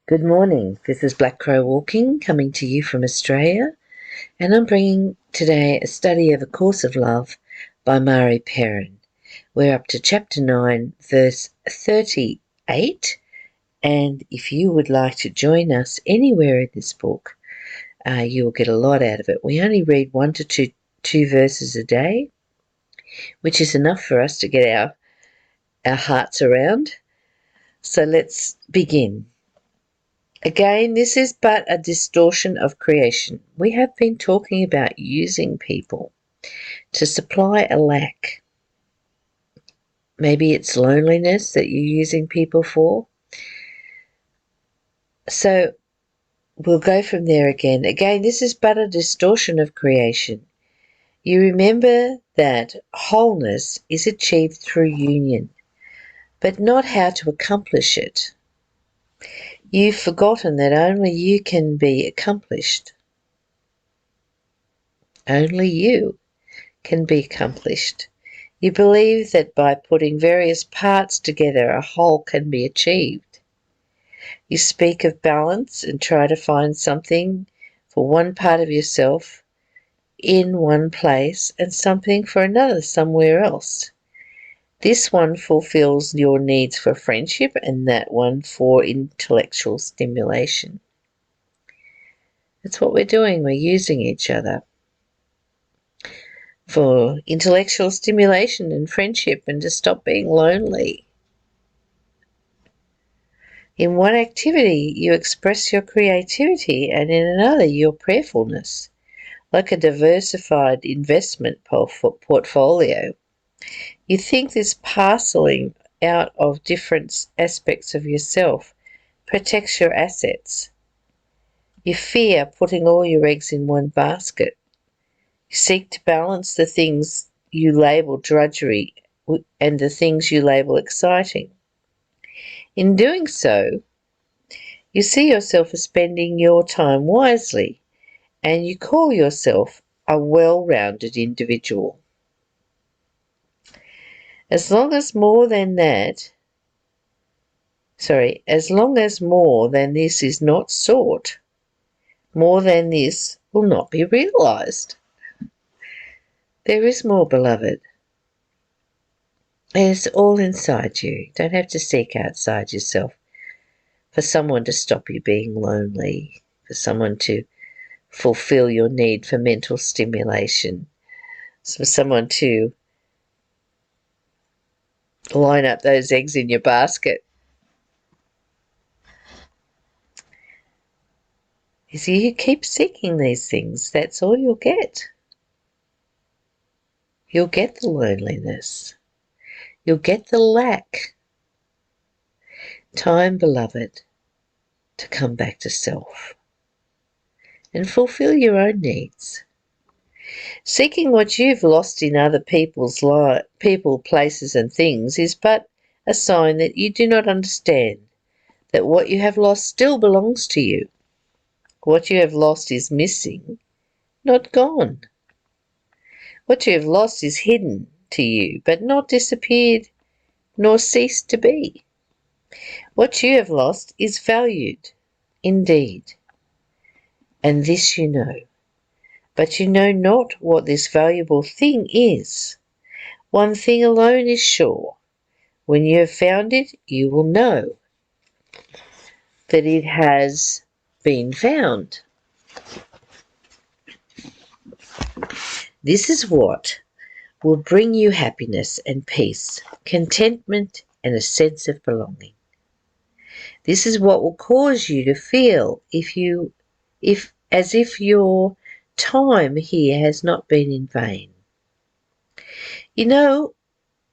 Good morning. This is Black Crow Wallking, coming to you from Australia, and I'm bringing today a study of A Course of Love by Mari Perron. We're up to chapter 9, verse 38, and if you would like to join us anywhere in this book, you'll get a lot out of it. We only read 1 to 2 verses a day, which is enough for us to get our hearts around. So let's begin. Again, this is but a distortion of creation. We have been talking about using people to supply a lack. Maybe it's loneliness that you're using people for. So we'll go from there again. Again, this is but a distortion of creation. You remember that wholeness is achieved through union, but not how to accomplish it. You've forgotten that only you can be accomplished. Only you can be accomplished. You believe that by putting various parts together, a whole can be achieved. You speak of balance and try to find something for one part of yourself in one place and something for another somewhere else. This one fulfills your needs for friendship and that one for intellectual stimulation. That's what we're doing. We're using each other for intellectual stimulation and friendship and to stop being lonely. In one activity, you express your creativity, and in another, your prayerfulness, like a diversified investment portfolio. You think this parceling out of different aspects of yourself protects your assets. You fear putting all your eggs in one basket. You seek to balance the things you label drudgery and the things you label exciting. In doing so, you see yourself as spending your time wisely, and you call yourself a well-rounded individual. As long as more than this is not sought, more than this will not be realized. There is more, beloved. It's all inside you. You don't have to seek outside yourself for someone to stop you being lonely, for someone to fulfill your need for mental stimulation, for someone to line up those eggs in your basket. You see, you keep seeking these things, that's all you'll get. You'll get the loneliness. You'll get the lack. Time, beloved, to come back to self and fulfill your own needs. Seeking what you've lost in other people's people, places and things is but a sign that you do not understand that what you have lost still belongs to you. What you have lost is missing, not gone. What you have lost is hidden to you, but not disappeared nor ceased to be. What you have lost is valued, indeed, and this you know. But you know not what this valuable thing is. One thing alone is sure. When you have found it, you will know that it has been found. This is what will bring you happiness and peace, contentment and a sense of belonging. This is what will cause you to feel as if your time here has not been in vain. You know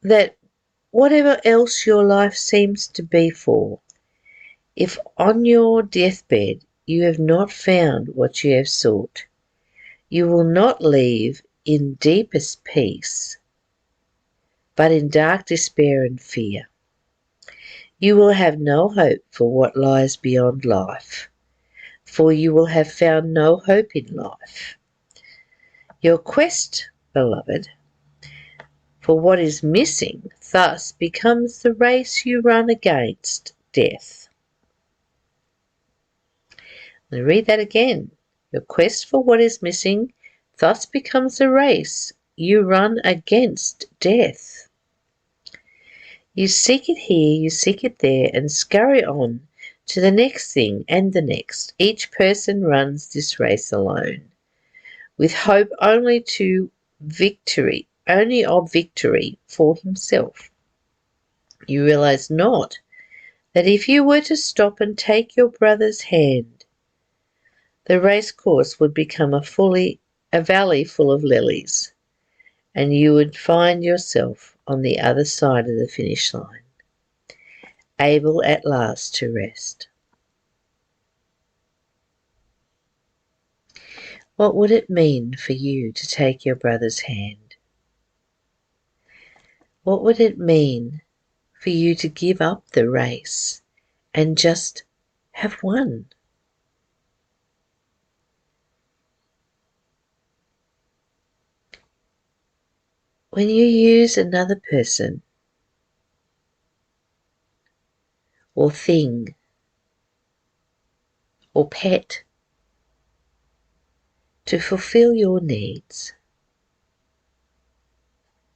that whatever else your life seems to be for, if on your deathbed you have not found what you have sought, you will not leave in deepest peace, but in dark despair and fear. You will have no hope for what lies beyond life, for you will have found no hope in life. Your quest, beloved, for what is missing thus becomes the race you run against death. I read that again. Your quest for what is missing thus becomes a race. You run against death. You seek it here, you seek it there, and scurry on to the next thing and the next. Each person runs this race alone, with hope only of victory for himself. You realize not that if you were to stop and take your brother's hand, the race course would become a valley full of lilies, and you would find yourself on the other side of the finish line, able at last to rest. What would it mean for you to take your brother's hand? What would it mean for you to give up the race and just have won? When you use another person or thing or pet to fulfill your needs,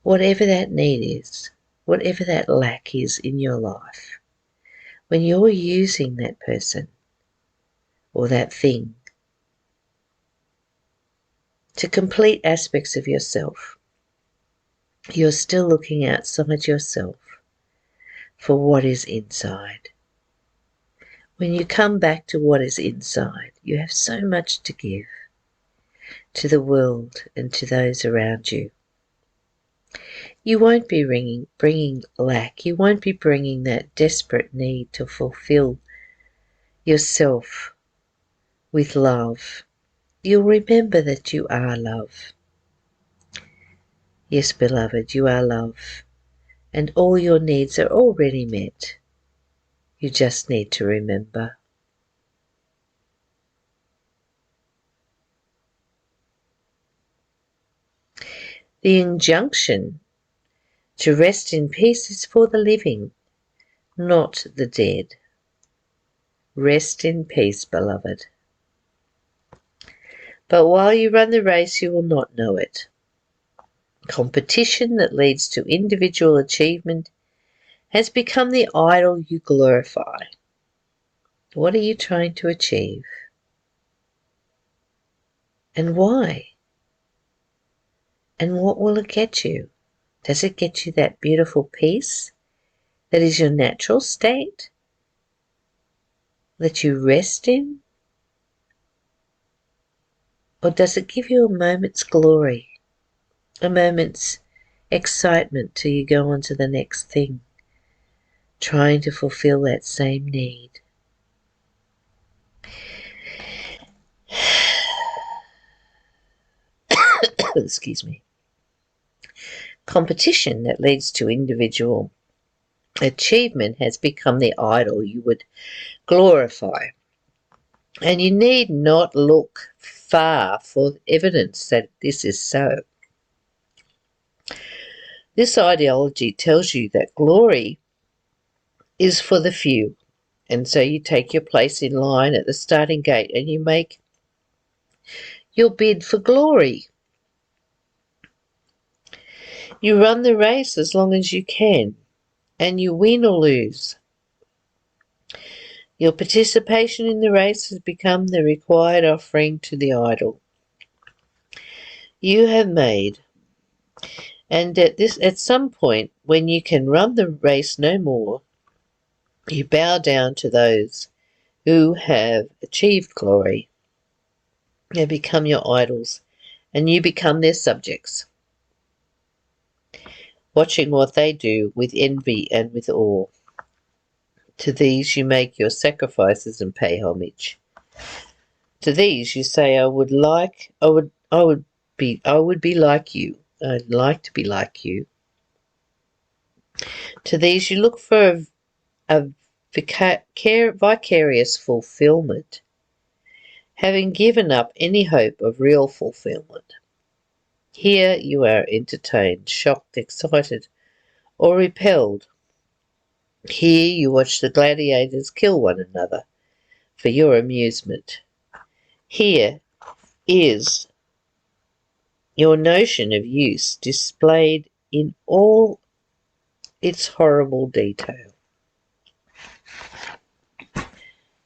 whatever that need is, whatever that lack is in your life, when you're using that person or that thing to complete aspects of yourself, you're still looking outside yourself for what is inside. When you come back to what is inside, you have so much to give to the world and to those around you. You won't be bringing lack. You won't be bringing that desperate need to fulfill yourself with love. You'll remember that you are love. Yes, beloved, you are love, and all your needs are already met. You just need to remember. The injunction to rest in peace is for the living, not the dead. Rest in peace, beloved. But while you run the race, you will not know it. Competition that leads to individual achievement has become the idol you glorify. What are you trying to achieve? And why? And what will it get you? Does it get you that beautiful peace that is your natural state, that you rest in? Or does it give you a moment's glory, a moment's excitement till you go on to the next thing, trying to fulfill that same need? Excuse me. Competition that leads to individual achievement has become the idol you would glorify. And you need not look far for evidence that this is so. This ideology tells you that glory is for the few. And so you take your place in line at the starting gate and you make your bid for glory. You run the race as long as you can, and you win or lose. Your participation in the race has become the required offering to the idol you have made. And at some point, when you can run the race no more, you bow down to those who have achieved glory. They become your idols, and you become their subjects, watching what they do with envy and with awe. To these you make your sacrifices and pay homage. To these you say, I would be like you. I'd like to be like you. To these you look for a vicarious fulfillment, having given up any hope of real fulfillment. Here you are entertained, shocked, excited, or repelled. Here you watch the gladiators kill one another for your amusement. Here is your notion of use displayed in all its horrible detail.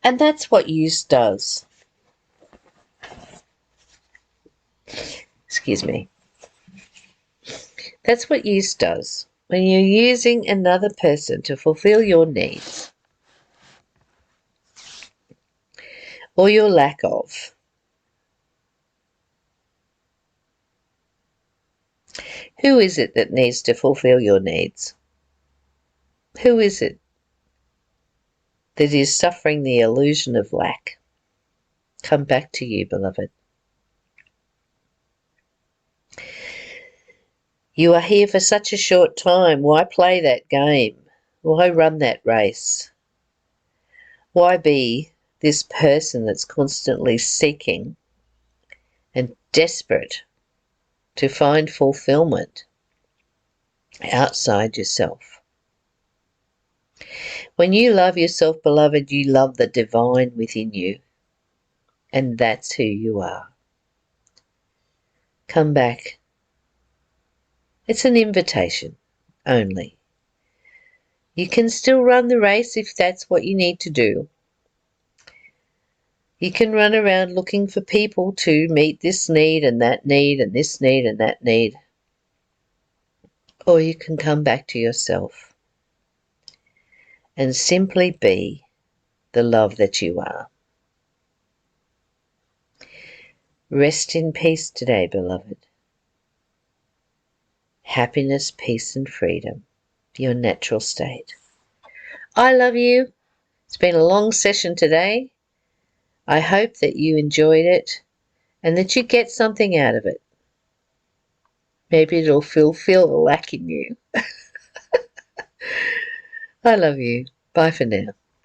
And that's what use does. Excuse me. That's what use does. When you're using another person to fulfill your needs or your lack of, who is it that needs to fulfill your needs? Who is it that is suffering the illusion of lack? Come back to you, beloved. You are here for such a short time. Why play that game? Why run that race? Why be this person that's constantly seeking and desperate to find fulfillment outside yourself? When you love yourself, beloved, you love the divine within you, and that's who you are. Come back. It's an invitation only. You can still run the race if that's what you need to do. You can run around looking for people to meet this need and that need and this need and that need. Or you can come back to yourself and simply be the love that you are. Rest in peace today, beloved. Happiness, peace and freedom, your natural state. I love you. It's been a long session today. I hope that you enjoyed it and that you get something out of it. Maybe it'll fulfill the lack in you. I love you. Bye for now.